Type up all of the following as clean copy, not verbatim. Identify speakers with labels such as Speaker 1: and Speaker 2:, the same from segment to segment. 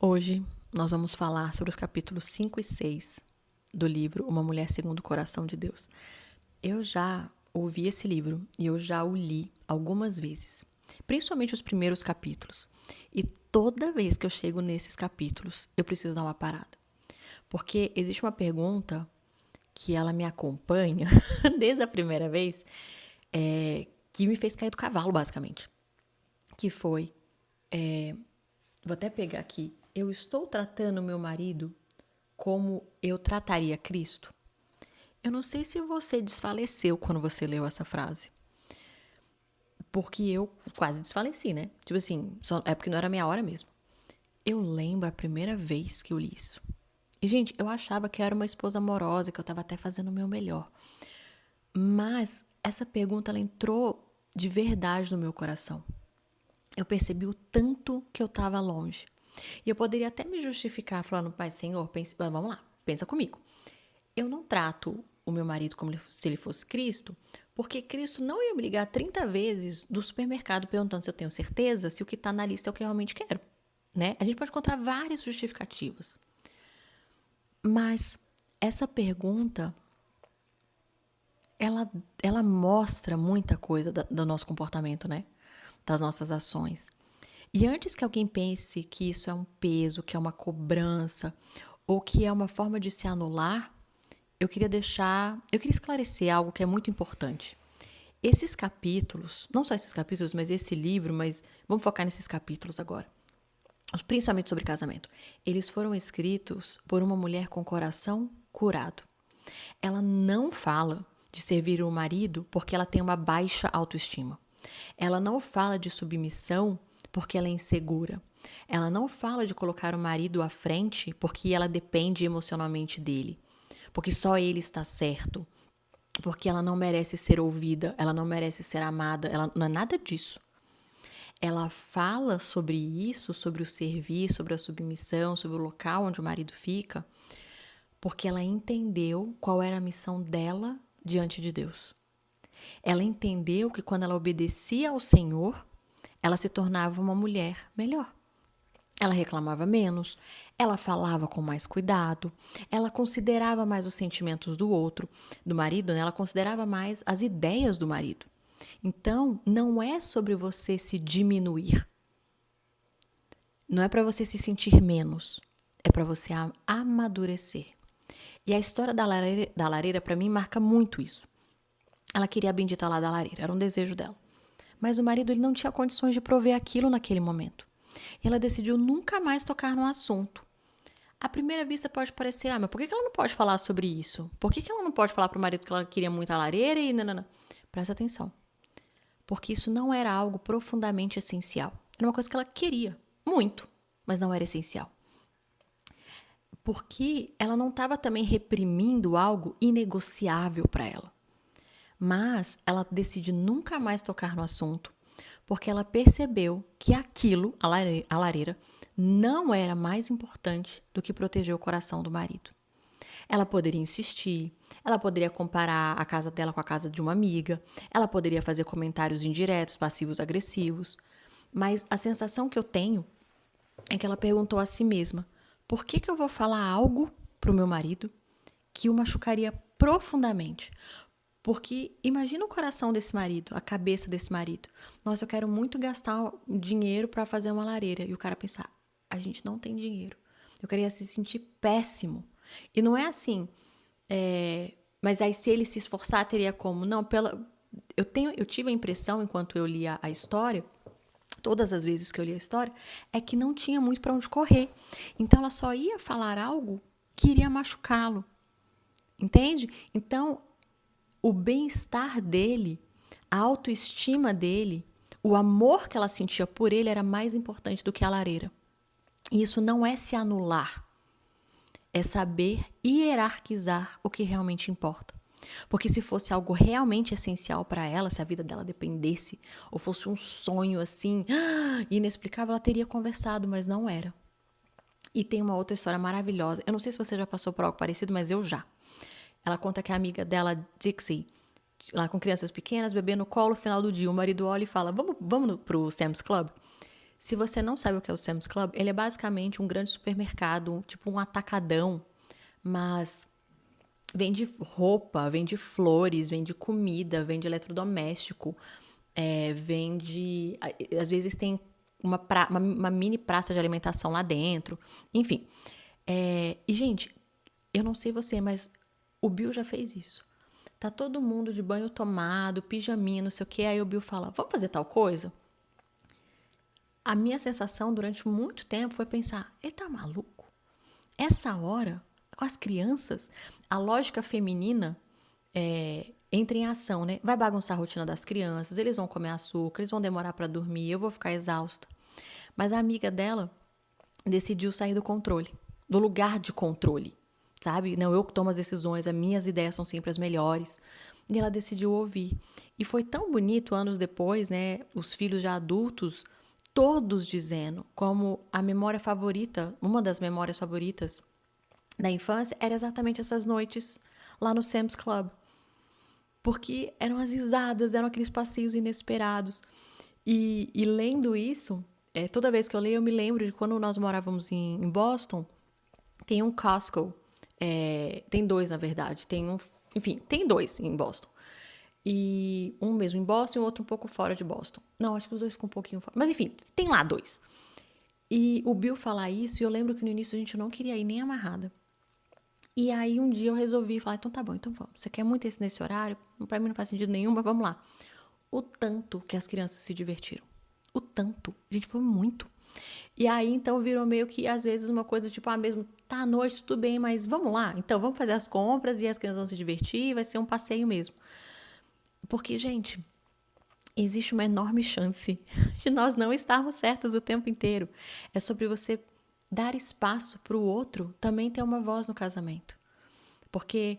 Speaker 1: Hoje nós vamos falar sobre os capítulos 5 e 6 do livro Uma Mulher Segundo o Coração de Deus. Eu já ouvi esse livro e eu já o li algumas vezes, principalmente os primeiros capítulos. E toda vez que eu chego nesses capítulos, eu preciso dar uma parada. Porque existe uma pergunta que ela me acompanha desde a primeira vez, que me fez cair do cavalo, basicamente. Que foi, vou até pegar aqui, eu estou tratando meu marido como eu trataria Cristo? Eu não sei se você desfaleceu quando você leu essa frase. Porque eu quase desfaleci, né? Tipo assim, é porque não era minha hora mesmo. Eu lembro a primeira vez que eu li isso. E, gente, eu achava que eu era uma esposa amorosa, que eu tava até fazendo o meu melhor. Mas essa pergunta, ela entrou de verdade no meu coração. Eu percebi o tanto que eu tava longe. E eu poderia até me justificar falando, pai, Senhor, vamos lá, pensa comigo. Eu não trato o meu marido como se ele fosse Cristo, porque Cristo não ia me ligar 30 vezes do supermercado perguntando se eu tenho certeza se o que está na lista é o que eu realmente quero. Né? A gente pode encontrar várias justificativas. Mas essa pergunta, ela mostra muita coisa do nosso comportamento, né? Das nossas ações. E antes que alguém pense que isso é um peso, que é uma cobrança, ou que é uma forma de se anular, eu queria esclarecer algo que é muito importante. Esses capítulos, não só esses capítulos, mas esse livro, mas vamos focar nesses capítulos agora, principalmente sobre casamento. Eles foram escritos por uma mulher com coração curado. Ela não fala de servir o marido porque ela tem uma baixa autoestima. Ela não fala de submissão porque ela é insegura. Ela não fala de colocar o marido à frente porque ela depende emocionalmente dele. Porque só ele está certo. Porque ela não merece ser ouvida, ela não merece ser amada, ela não é nada disso. Ela fala sobre isso, sobre o servir, sobre a submissão, sobre o local onde o marido fica, porque ela entendeu qual era a missão dela diante de Deus. Ela entendeu que quando ela obedecia ao Senhor, ela se tornava uma mulher melhor. Ela reclamava menos, ela falava com mais cuidado, ela considerava mais os sentimentos do outro, do marido, né? Ela considerava mais as ideias do marido. Então, não é sobre você se diminuir. Não é para você se sentir menos. É para você amadurecer. E a história da lareira para mim, marca muito isso. Ela queria a bendita lá da lareira, era um desejo dela. Mas o marido ele não tinha condições de prover aquilo naquele momento. E ela decidiu nunca mais tocar no assunto. À primeira vista pode parecer, mas por que ela não pode falar sobre isso? Por que ela não pode falar para o marido que ela queria muito a lareira e não? Presta atenção. Porque isso não era algo profundamente essencial. Era uma coisa que ela queria, muito, mas não era essencial. Porque ela não estava também reprimindo algo inegociável para ela. Mas ela decide nunca mais tocar no assunto, porque ela percebeu que aquilo, a lareira, não era mais importante do que proteger o coração do marido. Ela poderia insistir, ela poderia comparar a casa dela com a casa de uma amiga, ela poderia fazer comentários indiretos, passivos, agressivos, mas a sensação que eu tenho é que ela perguntou a si mesma: por que eu vou falar algo pro meu marido que o machucaria profundamente? Porque imagina o coração desse marido, a cabeça desse marido. Nossa, eu quero muito gastar dinheiro para fazer uma lareira. E o cara pensar, a gente não tem dinheiro. Eu queria se sentir péssimo. E não é assim, mas aí se ele se esforçar, teria como. Não, eu tive a impressão, enquanto eu lia a história, todas as vezes que eu li a história, é que não tinha muito para onde correr. Então ela só ia falar algo que iria machucá-lo. Entende? Então, o bem-estar dele, a autoestima dele, o amor que ela sentia por ele era mais importante do que a lareira. E isso não é se anular, é saber hierarquizar o que realmente importa. Porque se fosse algo realmente essencial para ela, se a vida dela dependesse, ou fosse um sonho assim, inexplicável, ela teria conversado, mas não era. E tem uma outra história maravilhosa. Eu não sei se você já passou por algo parecido, mas eu já. Ela conta que a amiga dela, Dixie, lá com crianças pequenas, bebê no colo, final do dia, o marido olha e fala, vamos pro Sam's Club? Se você não sabe o que é o Sam's Club, ele é basicamente um grande supermercado, tipo um atacadão, mas vende roupa, vende flores, vende comida, vende eletrodoméstico, vende. Às vezes tem uma mini praça de alimentação lá dentro. Enfim. E, gente, eu não sei você, mas o Bill já fez isso. Tá todo mundo de banho tomado, pijaminha, não sei o quê. Aí o Bill fala: vamos fazer tal coisa? A minha sensação durante muito tempo foi pensar: ele tá maluco? Essa hora, com as crianças, a lógica feminina entra em ação, né? Vai bagunçar a rotina das crianças, eles vão comer açúcar, eles vão demorar para dormir, eu vou ficar exausta. Mas a amiga dela decidiu sair do controle, do lugar de controle, sabe? Não, eu que tomo as decisões, as minhas ideias são sempre as melhores. E ela decidiu ouvir. E foi tão bonito, anos depois, né? Os filhos já adultos, todos dizendo como a memória favorita, uma das memórias favoritas da infância, era exatamente essas noites lá no Sam's Club. Porque eram as risadas, eram aqueles passeios inesperados. E lendo isso, toda vez que eu leio, eu me lembro de quando nós morávamos em Boston, tem um Costco. Tem dois, na verdade. Enfim, tem dois em Boston. E um mesmo em Boston e o outro um pouco fora de Boston. Não, acho que os dois ficam um pouquinho fora. Mas enfim, tem lá dois. E o Bill falar isso, e eu lembro que no início a gente não queria ir nem amarrada. E aí um dia eu resolvi falar, então tá bom, então vamos. Você quer muito esse nesse horário? Pra mim não faz sentido nenhum, mas vamos lá. O tanto que as crianças se divertiram. O tanto. Gente, foi muito. E aí, então, virou meio que, às vezes, uma coisa tipo, mesmo, tá à noite, tudo bem, mas vamos lá. Então, vamos fazer as compras e as crianças vão se divertir, vai ser um passeio mesmo. Porque, gente, existe uma enorme chance de nós não estarmos certas o tempo inteiro. É sobre você dar espaço para o outro também ter uma voz no casamento. Porque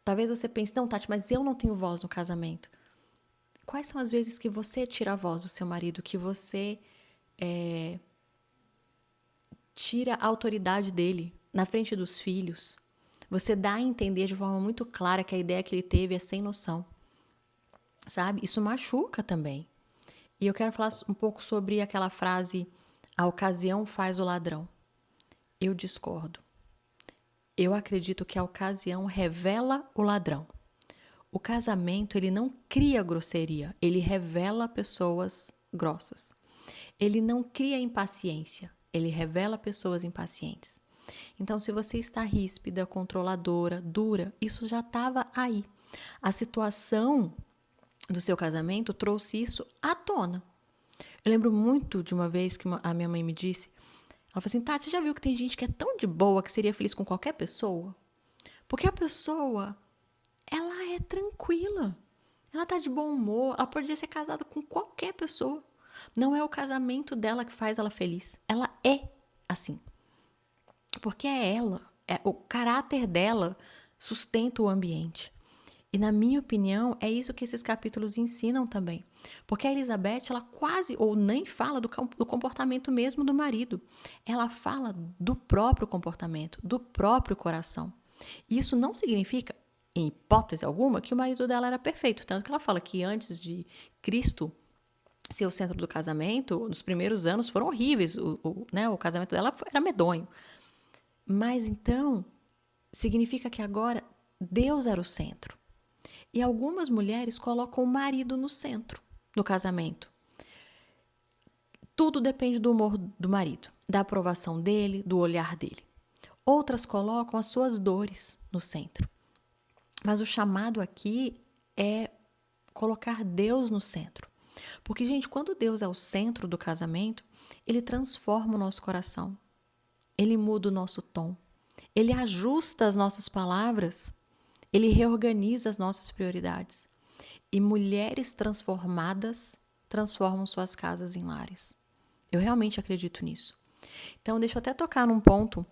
Speaker 1: talvez você pense, não, Tati, mas eu não tenho voz no casamento. Quais são as vezes que você tira a voz do seu marido, que você tira a autoridade dele na frente dos filhos? Você dá a entender de forma muito clara que a ideia que ele teve é sem noção. Sabe? Isso machuca também. E eu quero falar um pouco sobre aquela frase, a ocasião faz o ladrão. Eu discordo. Eu acredito que a ocasião revela o ladrão. O casamento, ele não cria grosseria, ele revela pessoas grossas. Ele não cria impaciência, ele revela pessoas impacientes. Então, se você está ríspida, controladora, dura, isso já estava aí. A situação do seu casamento trouxe isso à tona. Eu lembro muito de uma vez que a minha mãe me disse, ela falou assim, Tati, você já viu que tem gente que é tão de boa que seria feliz com qualquer pessoa? Porque a pessoa, ela é tranquila, ela tá de bom humor, ela poderia ser casada com qualquer pessoa. Não é o casamento dela que faz ela feliz, ela é assim. Porque é ela, o caráter dela sustenta o ambiente. E na minha opinião, é isso que esses capítulos ensinam também. Porque a Elizabeth, ela quase ou nem fala do comportamento mesmo do marido. Ela fala do próprio comportamento, do próprio coração. Isso não significa, em hipótese alguma, que o marido dela era perfeito. Tanto que ela fala que antes de Cristo ser o centro do casamento, nos primeiros anos foram horríveis. O casamento dela era medonho. Mas então, significa que agora Deus era o centro. E algumas mulheres colocam o marido no centro do casamento. Tudo depende do humor do marido, da aprovação dele, do olhar dele. Outras colocam as suas dores no centro. Mas o chamado aqui é colocar Deus no centro. Porque, gente, quando Deus é o centro do casamento, ele transforma o nosso coração. Ele muda o nosso tom. Ele ajusta as nossas palavras. Ele reorganiza as nossas prioridades. E mulheres transformadas transformam suas casas em lares. Eu realmente acredito nisso. Então, deixa eu até tocar num ponto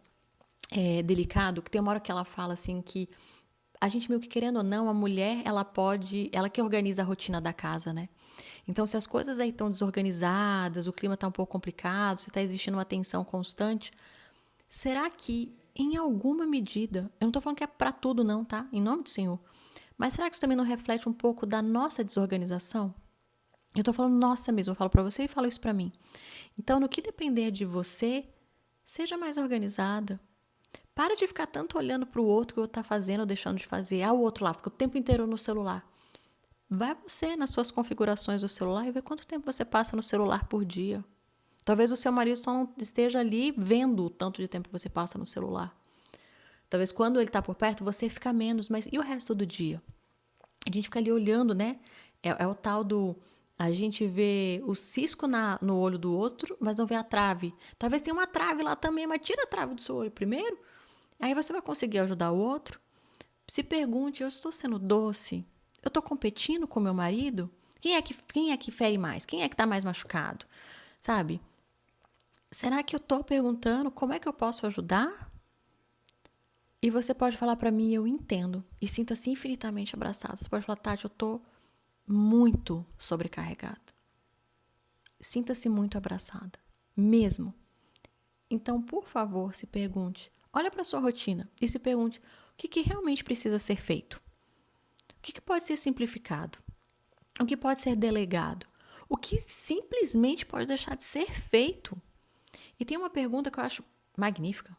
Speaker 1: delicado, que tem uma hora que ela fala assim que a gente meio que querendo ou não, a mulher, ela que organiza a rotina da casa, né? Então, se as coisas aí estão desorganizadas, o clima está um pouco complicado, se está existindo uma tensão constante, será que, em alguma medida, eu não estou falando que é para tudo não, tá? Em nome do Senhor. Mas será que isso também não reflete um pouco da nossa desorganização? Eu tô falando nossa mesmo, eu falo pra você e falo isso pra mim. Então, no que depender de você, seja mais organizada. Para de ficar tanto olhando pro outro que o outro tá fazendo ou deixando de fazer. Ah, o outro lá, fica o tempo inteiro no celular. Vai você nas suas configurações do celular e vê quanto tempo você passa no celular por dia. Talvez o seu marido só não esteja ali vendo o tanto de tempo que você passa no celular. Talvez quando ele está por perto você fica menos, mas e o resto do dia? A gente fica ali olhando, né? É o tal do... A gente vê o cisco no olho do outro, mas não vê a trave. Talvez tenha uma trave lá também, mas tira a trave do seu olho primeiro. Aí você vai conseguir ajudar o outro. Se pergunte, eu estou sendo doce? Eu estou competindo com meu marido? Quem é que fere mais? Quem é que está mais machucado? Sabe? Será que eu estou perguntando como é que eu posso ajudar? E você pode falar para mim, eu entendo. E sinta-se infinitamente abraçada. Você pode falar, Tati, eu estou muito sobrecarregada. Sinta-se muito abraçada. Mesmo. Então, por favor, se pergunte. Olha para sua rotina e se pergunte o que realmente precisa ser feito. O que pode ser simplificado? O que pode ser delegado? O que simplesmente pode deixar de ser feito? E tem uma pergunta que eu acho magnífica,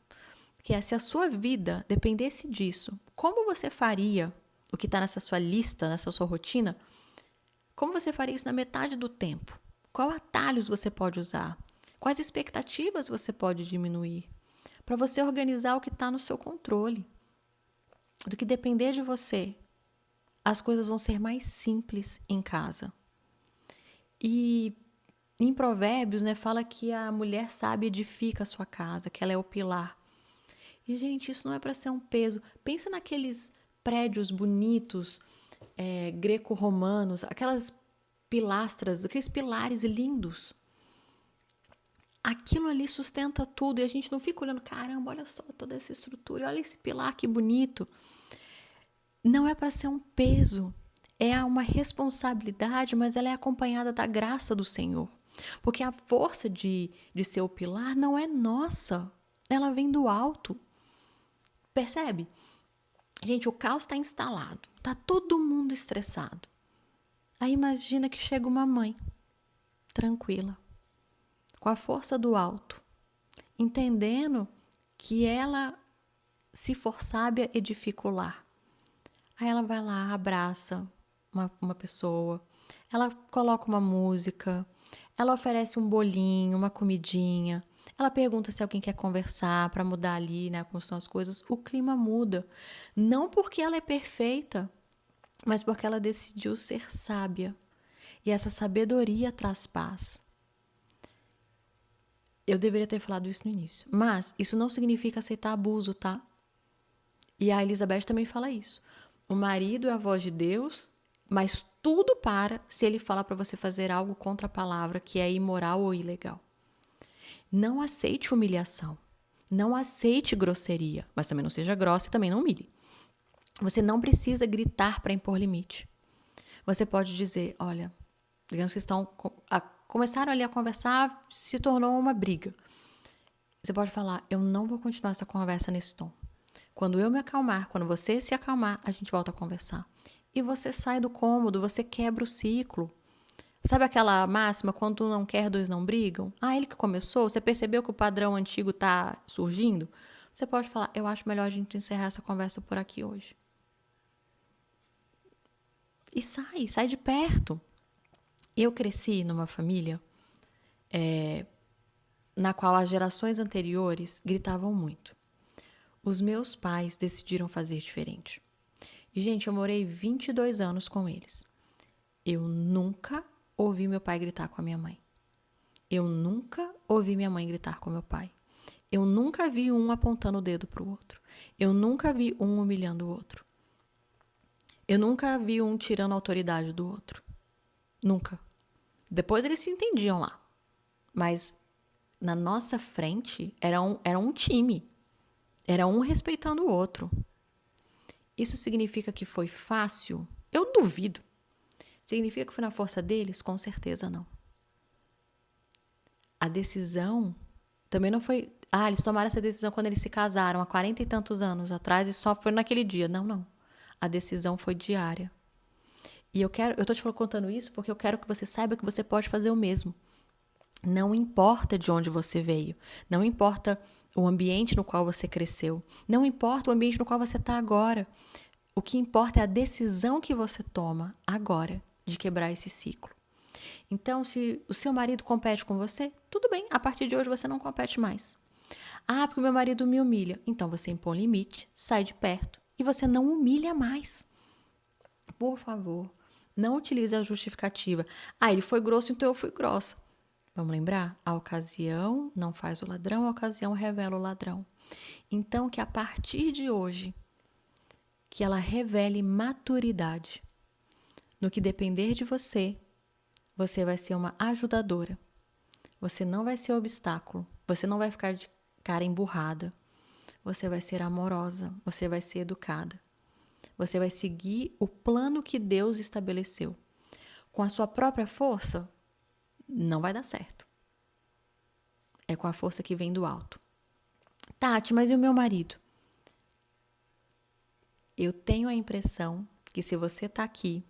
Speaker 1: que é se a sua vida dependesse disso, como você faria o que está nessa sua lista, nessa sua rotina? Como você faria isso na metade do tempo? Qual atalhos você pode usar? Quais expectativas você pode diminuir? Para você organizar o que está no seu controle. Do que depender de você, as coisas vão ser mais simples em casa. E em Provérbios, né, fala que a mulher sábia edifica a sua casa, que ela é o pilar. E, gente, isso não é para ser um peso. Pensa naqueles prédios bonitos, greco-romanos, aquelas pilastras, aqueles pilares lindos. Aquilo ali sustenta tudo e a gente não fica olhando, caramba, olha só toda essa estrutura, olha esse pilar que bonito. Não é para ser um peso, é uma responsabilidade, mas ela é acompanhada da graça do Senhor. Porque a força de ser o pilar não é nossa, ela vem do alto. Percebe? Gente, o caos está instalado, está todo mundo estressado. Aí imagina que chega uma mãe, tranquila, com a força do alto, entendendo que ela, se for sábia, edifica o lar. Aí ela vai lá, abraça uma pessoa, ela coloca uma música, ela oferece um bolinho, uma comidinha, ela pergunta se alguém quer conversar para mudar ali, né, como estão as coisas. O clima muda. Não porque ela é perfeita, mas porque ela decidiu ser sábia. E essa sabedoria traz paz. Eu deveria ter falado isso no início. Mas isso não significa aceitar abuso, tá? E a Elizabeth também fala isso. O marido é a voz de Deus, mas tudo para se ele falar para você fazer algo contra a palavra que é imoral ou ilegal. Não aceite humilhação. Não aceite grosseria, mas também não seja grossa e também não humilhe. Você não precisa gritar para impor limite. Você pode dizer, olha, digamos que começaram ali a conversar, se tornou uma briga. Você pode falar, eu não vou continuar essa conversa nesse tom. Quando eu me acalmar, quando você se acalmar, a gente volta a conversar. E você sai do cômodo, você quebra o ciclo. Sabe aquela máxima, quando um não quer, dois não brigam? Ah, ele que começou, você percebeu que o padrão antigo está surgindo? Você pode falar, eu acho melhor a gente encerrar essa conversa por aqui hoje. E sai de perto. Eu cresci numa família na qual as gerações anteriores gritavam muito. Os meus pais decidiram fazer diferente. E, gente, eu morei 22 anos com eles. Eu nunca ouvi meu pai gritar com a minha mãe. Eu nunca ouvi minha mãe gritar com meu pai. Eu nunca vi um apontando o dedo para o outro. Eu nunca vi um humilhando o outro. Eu nunca vi um tirando a autoridade do outro. Nunca. Depois eles se entendiam lá. Mas na nossa frente era um time. Era um respeitando o outro. Isso significa que foi fácil? Eu duvido. Significa que foi na força deles? Com certeza não. A decisão também não foi... Ah, eles tomaram essa decisão quando eles se casaram, há 40 e tantos anos atrás, e só foi naquele dia. Não. A decisão foi diária. E eu tô te contando isso porque eu quero que você saiba que você pode fazer o mesmo. Não importa de onde você veio, não importa o ambiente no qual você cresceu, não importa o ambiente no qual você está agora. O que importa é a decisão que você toma agora de quebrar esse ciclo. Então, se o seu marido compete com você, tudo bem, a partir de hoje você não compete mais. Ah, porque o meu marido me humilha. Então você impõe limite, sai de perto e você não humilha mais. Por favor, não utilize a justificativa. Ah, ele foi grosso, então eu fui grossa. Vamos lembrar? A ocasião não faz o ladrão, a ocasião revela o ladrão. Então, que a partir de hoje, que ela revele maturidade. No que depender de você, você vai ser uma ajudadora. Você não vai ser obstáculo. Você não vai ficar de cara emburrada. Você vai ser amorosa. Você vai ser educada. Você vai seguir o plano que Deus estabeleceu. Com a sua própria força, não vai dar certo. É com a força que vem do alto. Tati, mas e o meu marido? Eu tenho a impressão que se você está aqui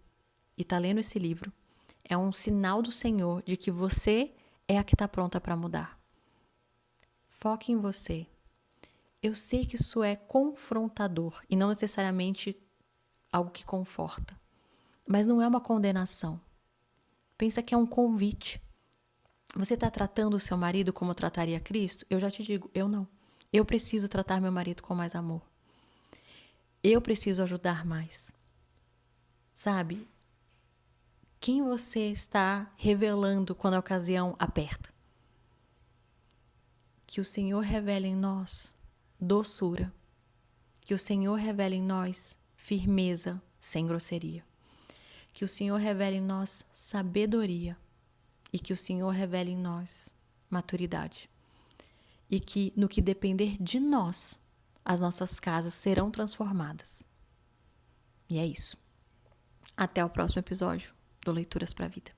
Speaker 1: e está lendo esse livro, é um sinal do Senhor de que você é a que está pronta para mudar. Foque em você. Eu sei que isso é confrontador e não necessariamente algo que conforta, mas não é uma condenação. Pensa que é um convite. Você está tratando o seu marido como trataria Cristo? Eu já te digo, eu não. Eu preciso tratar meu marido com mais amor. Eu preciso ajudar mais. Sabe? Quem você está revelando quando a ocasião aperta? Que o Senhor revele em nós doçura. Que o Senhor revele em nós firmeza sem grosseria. Que o Senhor revele em nós sabedoria. E que o Senhor revele em nós maturidade. E que, no que depender de nós, as nossas casas serão transformadas. E é isso. Até o próximo episódio do Leituras para a Vida.